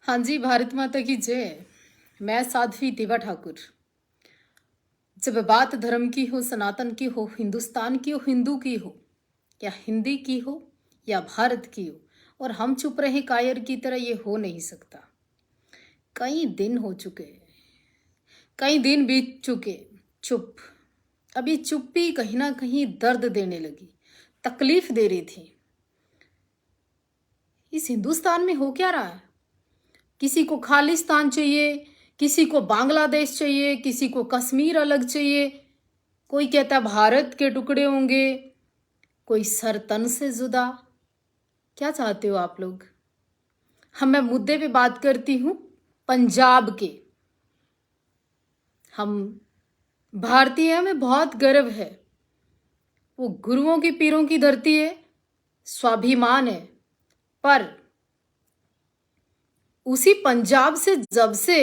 हाँ जी, भारत माता की जय। मैं साध्वी दिवा ठाकुर। जब बात धर्म की हो, सनातन की हो, हिंदुस्तान की हो, हिंदू की हो, या हिंदी की हो, या भारत की हो, और हम चुप रहे कायर की तरह, ये हो नहीं सकता। कई दिन हो चुके, कई दिन बीत चुके चुप। अभी चुप्पी कहीं ना कहीं दर्द देने लगी, तकलीफ दे रही थी। इस हिंदुस्तान में हो क्या रहा है? किसी को खालिस्तान चाहिए, किसी को बांग्लादेश चाहिए, किसी को कश्मीर अलग चाहिए, कोई कहता भारत के टुकड़े होंगे, कोई सर तन से जुदा। क्या चाहते हो आप लोग? मैं मुद्दे पे बात करती हूं, पंजाब के। हम भारतीय हैं, हमें बहुत गर्व है। वो गुरुओं की पीरों की धरती है, स्वाभिमान है। पर उसी पंजाब से जब से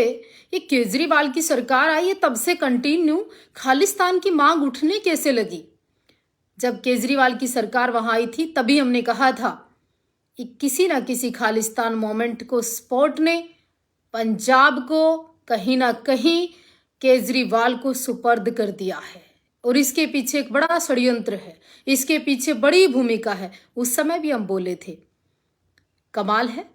ये केजरीवाल की सरकार आई है, तब से कंटिन्यू खालिस्तान की मांग उठने कैसे लगी? जब केजरीवाल की सरकार वहां आई थी, तभी हमने कहा था कि किसी ना किसी खालिस्तान मोमेंट को स्पॉट ने पंजाब को कहीं ना कहीं केजरीवाल को सुपर्द कर दिया है। और इसके पीछे एक बड़ा षड्यंत्र है, इसके पीछे बड़ी भूमिका है। उस समय भी हम बोले थे, कमाल है,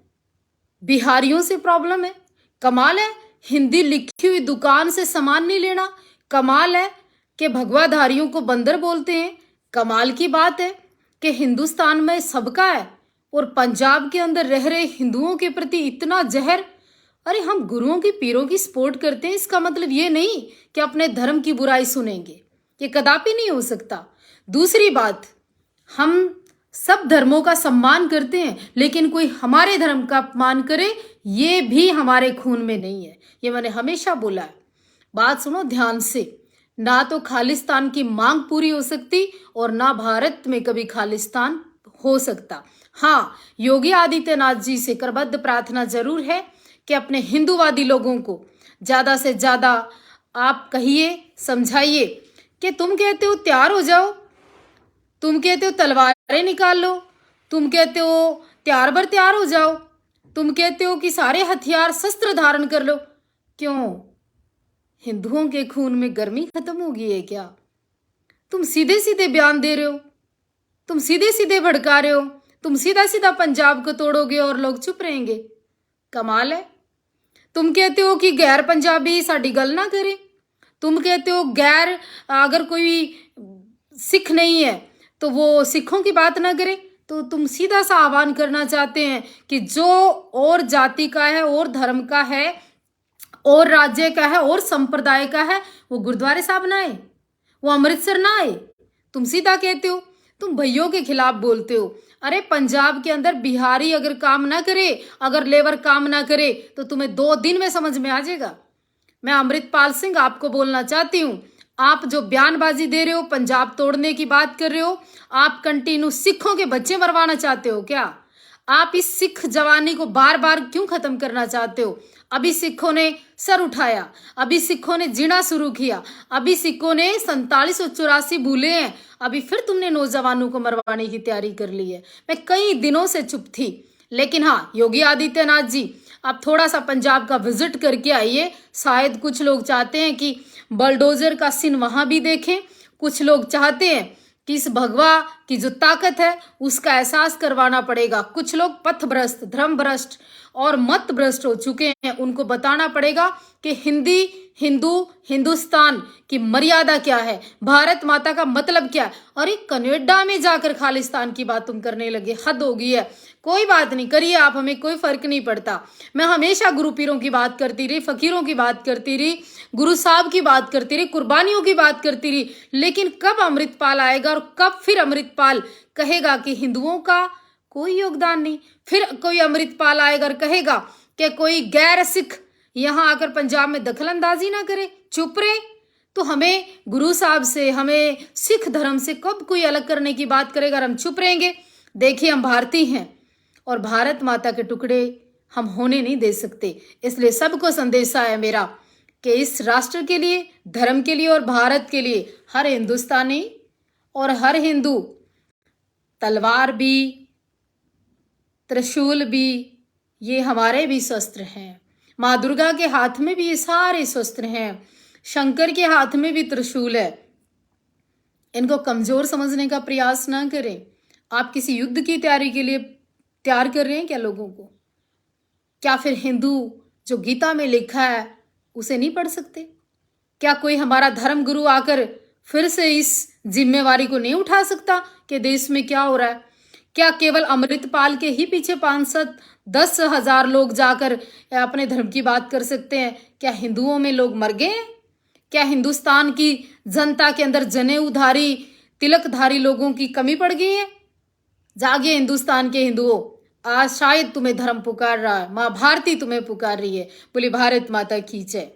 बिहारियों से प्रॉब्लम है, कमाल है हिंदी लिखी हुई दुकान से सामान नहीं लेना, कमाल है कि भगवाधारियों को बंदर बोलते हैं, कमाल की बात है कि हिंदुस्तान में सबका है और पंजाब के अंदर रह रहे हिंदुओं के प्रति इतना जहर। अरे हम गुरुओं की पीरों की सपोर्ट करते हैं, इसका मतलब ये नहीं कि अपने धर्म की बुराई सुनेंगे, ये कदापि नहीं हो सकता। दूसरी बात, हम सब धर्मों का सम्मान करते हैं, लेकिन कोई हमारे धर्म का अपमान करे, ये भी हमारे खून में नहीं है। ये मैंने हमेशा बोला है। बात सुनो ध्यान से, ना तो खालिस्तान की मांग पूरी हो सकती और ना भारत में कभी खालिस्तान हो सकता। हाँ, योगी आदित्यनाथ जी से करबद्ध प्रार्थना जरूर है कि अपने हिंदूवादी लोगों को ज्यादा से ज्यादा आप कहिए, समझाइए कि तुम कहते हो तैयार हो जाओ, तुम कहते हो तलवारें निकाल लो, तुम कहते हो तैयार बर तैयार हो जाओ, तुम कहते हो कि सारे हथियार शस्त्र धारण कर लो। क्यों? हिंदुओं के खून में गर्मी खत्म हो गई है क्या? तुम सीधे सीधे बयान दे रहे हो, तुम सीधे सीधे भड़का रहे हो, तुम सीधा सीधा पंजाब को तोड़ोगे और लोग चुप रहेंगे। कमाल है। तुम कहते हो कि गैर पंजाबी साड़ी गल ना करे, तुम कहते हो गैर अगर कोई सिख नहीं है तो वो सिखों की बात ना करे। तो तुम सीधा सा आह्वान करना चाहते हैं कि जो और जाति का है, और धर्म का है, और राज्य का है, और संप्रदाय का है, वो गुरुद्वारे साहब ना आए, वो अमृतसर ना आए। तुम सीधा कहते हो, तुम भैयों के खिलाफ बोलते हो। अरे पंजाब के अंदर बिहारी अगर काम ना करे, अगर लेबर काम ना करे, तो तुम्हें 2 दिन में समझ में आ जाएगा। मैं अमृतपाल सिंह आपको बोलना चाहती हूं, आप जो बयानबाजी दे रहे हो, पंजाब तोड़ने की बात कर रहे हो, आप कंटिन्यू सिखों के बच्चे मरवाना चाहते हो क्या? आप इस सिख जवानी को बार बार क्यों खत्म करना चाहते हो? अभी सिखों ने सर उठाया, अभी सिखों ने जीना शुरू किया, अभी सिखों ने 4784 भूले हैं, अभी फिर तुमने नौजवानों को मरवाने की तैयारी कर ली है। मैं कई दिनों से चुप थी, लेकिन हाँ, योगी आदित्यनाथ जी आप थोड़ा सा पंजाब का विजिट करके आइए। शायद कुछ लोग चाहते हैं कि बलडोजर का सीन वहां भी देखें, कुछ लोग चाहते हैं कि इस भगवा की जो ताकत है उसका एहसास करवाना पड़ेगा। कुछ लोग पथ भ्रष्ट, धर्म भ्रष्ट और मत भ्रष्ट हो चुके हैं, उनको बताना पड़ेगा कि हिंदी, हिंदू, हिंदुस्तान की मर्यादा क्या है, भारत माता का मतलब क्या है। और एक कनाडा में जाकर खालिस्तान की बात तुम करने लगे, हद हो गई है। कोई बात नहीं, करिए आप, हमें कोई फर्क नहीं पड़ता। मैं हमेशा गुरु पीरों की बात करती रही, फकीरों की बात करती रही, गुरु साहब की बात करती रही, कुर्बानियों की बात करती रही। लेकिन कब अमृतपाल आएगा और कब फिर अमृतपाल कहेगा कि हिंदुओं का कोई योगदान नहीं? फिर कोई अमृतपाल आएगा और कहेगा कि कोई गैर सिख यहां आकर पंजाब में दखल अंदाजी ना करे, चुप रहे। तो हमें गुरु साहब से, हमें सिख धर्म से कब कोई अलग करने की बात करेगा और हम चुप रहेंगे? देखिए, हम भारतीय हैं और भारत माता के टुकड़े हम होने नहीं दे सकते। इसलिए सबको संदेशा है मेरा कि इस राष्ट्र के लिए, धर्म के लिए और भारत के लिए हर हिंदुस्तानी और हर हिंदू तलवार भी, त्रिशूल भी, ये हमारे भी शस्त्र हैं। माँ दुर्गा के हाथ में भी ये सारे शस्त्र हैं। शंकर के हाथ में भी त्रिशूल है। इनको कमजोर समझने का प्रयास ना करें। आप किसी युद्ध की तैयारी के लिए तैयार कर रहे हैं क्या लोगों को? क्या फिर हिंदू जो गीता में लिखा है उसे नहीं पढ़ सकते? क्या कोई हमारा धर्म गुरु आकर फिर से इस जिम्मेवारी को नहीं उठा सकता कि देश में क्या हो रहा है? क्या केवल अमृतपाल के ही पीछे 510,000 लोग जाकर अपने धर्म की बात कर सकते हैं? क्या हिंदुओं में लोग मर गए हैं? क्या हिंदुस्तान की जनता के अंदर जनेऊधारी तिलकधारी लोगों की कमी पड़ गई है? जागे हिंदुस्तान के हिंदुओं, आज शायद तुम्हें धर्म पुकार रहा है। माँ भारती तुम्हें पुकार रही है। बोली भारत माता की जय।